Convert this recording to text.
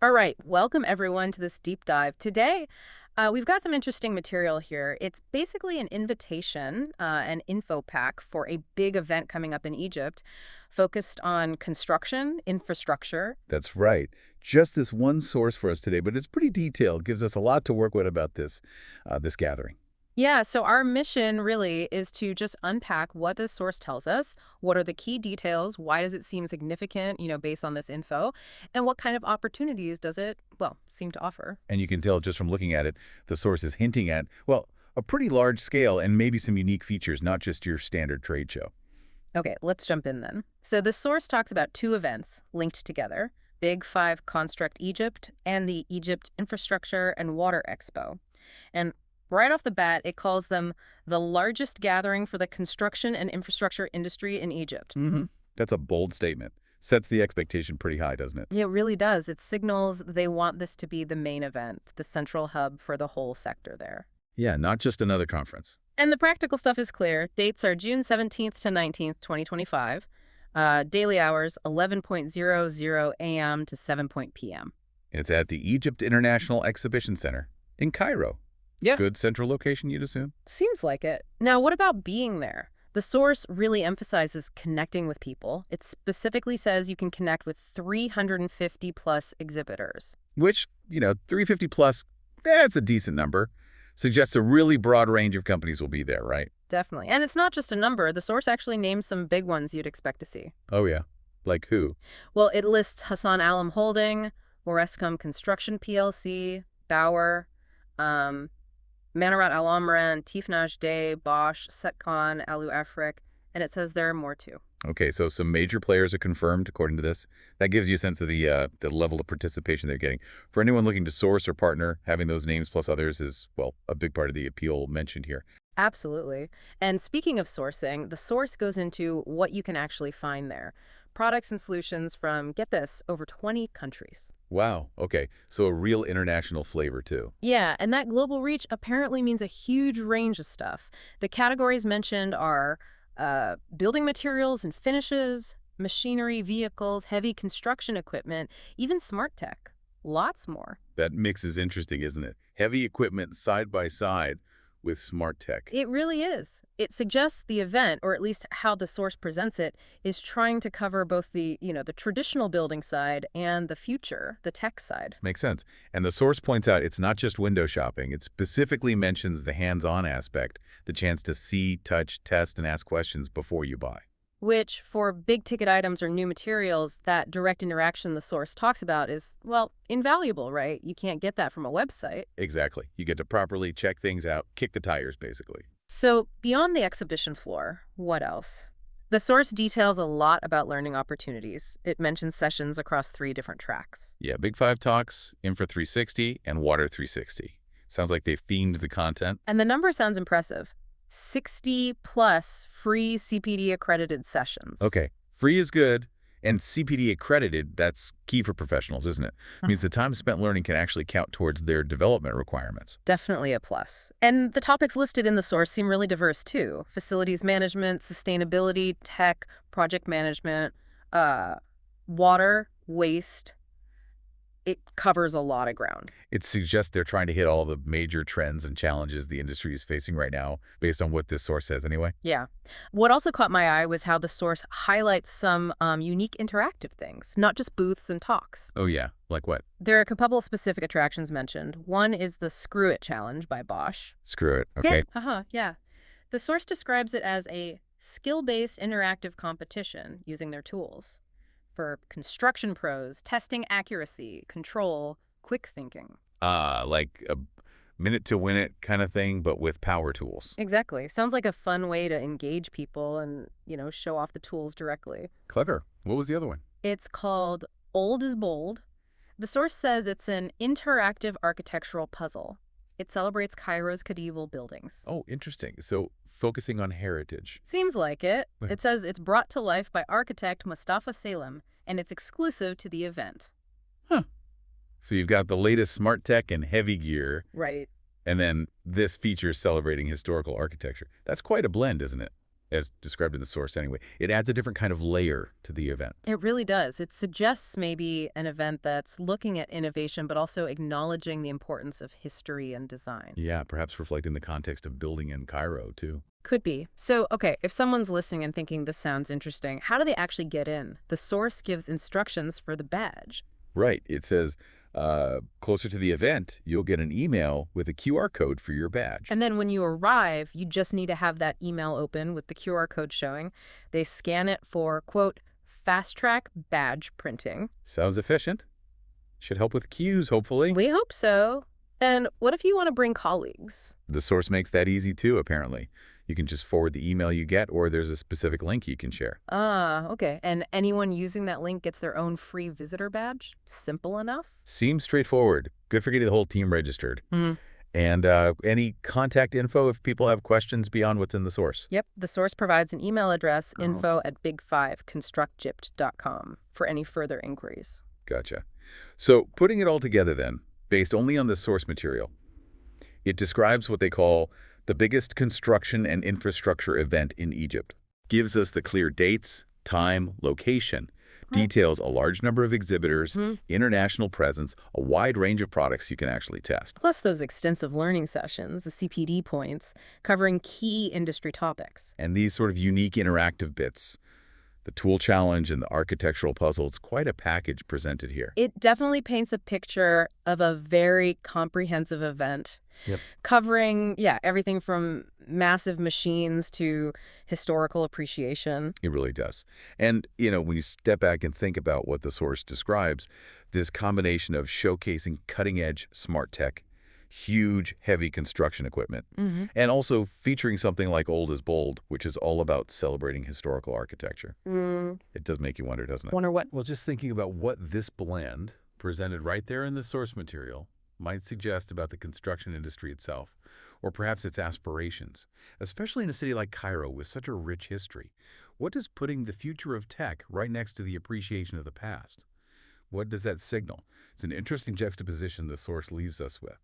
All right, welcome everyone to this deep dive. Today, we've got some interesting material here. It's basically an invitation, an info pack for a big event coming up in Egypt focused on construction, infrastructure. That's right. Just this one source for us today, but it's pretty detailed. Gives us a lot to work with about this gathering. Yeah, so our mission really is to just unpack what this source tells us, what are the key details, why does it seem significant, based on this info, and what kind of opportunities does it, well, seem to offer. And you can tell just from looking at it, the source is hinting at, well, a pretty large scale and maybe some unique features, not just your standard trade show. Okay, let's jump in then. So the source talks about two events linked together, Big Five Construct Egypt and the Egypt Infrastructure and Water Expo. And right off the bat, it calls them the largest gathering for the construction and infrastructure industry in Egypt. That's a bold statement. Sets the expectation pretty high, doesn't it? It really does. It signals they want this to be the main event, the central hub for the whole sector there. Yeah, not just another conference. And the practical stuff is clear. Dates are June 17th to 19th, 2025. Daily hours, 11:00 a.m. to 7 p.m. It's at the Egypt International Exhibition Center in Cairo. Yeah. Good central location, you'd assume? Seems like it. Now, what about being there? The source really emphasizes connecting with people. It specifically says you can connect with 350 plus exhibitors. Which, 350 plus, that's a decent number. Suggests a really broad range of companies will be there, right? Definitely. And it's not just a number. The source actually names some big ones you'd expect to see. Oh, yeah. Like who? Well, it lists Hassan Allam Holding, Orascom Construction PLC, Bauer, Manarat Al Omran, Teef Najd, Bosch, Setcon, Alu Afric, and it says there are more too. Okay, so some major players are confirmed according to this. That gives you a sense of the level of participation they're getting. For anyone looking to source or partner, having those names plus others is, well, a big part of the appeal mentioned here. Absolutely. And speaking of sourcing, the source goes into what you can actually find there. Products and solutions from, get this, over 20 countries. Wow, okay, so a real international flavor too. Yeah, and that global reach apparently means a huge range of stuff. The categories mentioned are building materials and finishes, machinery, vehicles, heavy construction equipment, even smart tech. Lots more. That mix is interesting, isn't it? Heavy equipment side by side with smart tech. It really is. It suggests the event, or at least how the source presents it, is trying to cover both the traditional building side and the future, the tech side. Makes sense. And the source points out it's not just window shopping. It specifically mentions the hands-on aspect, the chance to see, touch, test, and ask questions before you buy. Which, for big-ticket items or new materials, that direct interaction the source talks about is, well, invaluable, right? You can't get that from a website. Exactly. You get to properly check things out, kick the tires, basically. So, beyond the exhibition floor, what else? The source details a lot about learning opportunities. It mentions sessions across 3 different tracks. Yeah, Big Five talks, Infra 360, and Water 360. Sounds like they've themed the content. And the number sounds impressive. 60 plus free CPD accredited sessions. Okay, free is good, and CPD accredited, that's key for professionals, isn't it? Means the time spent learning can actually count towards their development requirements. Definitely a plus. And the topics listed in the source seem really diverse too. Facilities management, sustainability, tech, project management, water, waste. It covers a lot of ground. It suggests they're trying to hit all the major trends and challenges the industry is facing right now, based on what this source says anyway. Yeah. What also caught my eye was how the source highlights some unique interactive things, not just booths and talks. Oh yeah, like what? There are a couple of specific attractions mentioned. One is the Screw It Challenge by Bosch. Screw it, okay. Yeah. The source describes it as a skill-based interactive competition using their tools for construction pros, testing accuracy, control, quick thinking. Like a minute to win it kind of thing, but with power tools. Exactly. Sounds like a fun way to engage people and, show off the tools directly. Clever. What was the other one? It's called Old is Bold. The source says it's an interactive architectural puzzle. It celebrates Cairo's Khedival buildings. Oh, interesting. So focusing on heritage. Seems like it. Right. It says it's brought to life by architect Mustafa Salem, and it's exclusive to the event. Huh. So you've got the latest smart tech and heavy gear, Right. and then this feature celebrating historical architecture. That's quite a blend, isn't it? as described in the source anyway. It adds a different kind of layer to the event. It really does. It suggests maybe an event that's looking at innovation, but also acknowledging the importance of history and design. Yeah, perhaps reflecting the context of building in Cairo, too. Could be. So, okay, if someone's listening and thinking this sounds interesting, how do they actually get in? The source gives instructions for the badge. Right. It says, closer to the event, you'll get an email with a QR code for your badge. And then when you arrive, you just need to have that email open with the QR code showing. They scan it for, quote, fast-track badge printing. Sounds efficient. Should help with queues, hopefully. We hope so. And what if you want to bring colleagues? The source makes that easy, too, apparently. You can just forward the email you get, or there's a specific link you can share. Ah, okay. And anyone using that link gets their own free visitor badge? Simple enough? Seems straightforward. Good for getting the whole team registered. Mm-hmm. And any contact info if people have questions beyond what's in the source? Yep. The source provides an email address, info@big5constructgypt.com, for any further inquiries. Gotcha. So putting it all together then, based only on the source material, it describes what they call the biggest construction and infrastructure event in Egypt. Gives us the clear dates, time, location, details a large number of exhibitors, international presence, a wide range of products you can actually test. Plus those extensive learning sessions, the CPD points, covering key industry topics. And these sort of unique interactive bits, the tool challenge and the architectural puzzle, it's quite a package presented here. It definitely paints a picture of a very comprehensive event. Yep. Covering, everything from massive machines to historical appreciation. It really does. And, when you step back and think about what the source describes, this combination of showcasing cutting-edge smart tech, huge, heavy construction equipment, and also featuring something like Old is Bold, which is all about celebrating historical architecture. It does make you wonder, doesn't it? Wonder what? Well, just thinking about what this blend, presented right there in the source material, might suggest about the construction industry itself, or perhaps its aspirations, especially in a city like Cairo with such a rich history. What does putting the future of tech right next to the appreciation of the past? What does that signal? It's an interesting juxtaposition the source leaves us with.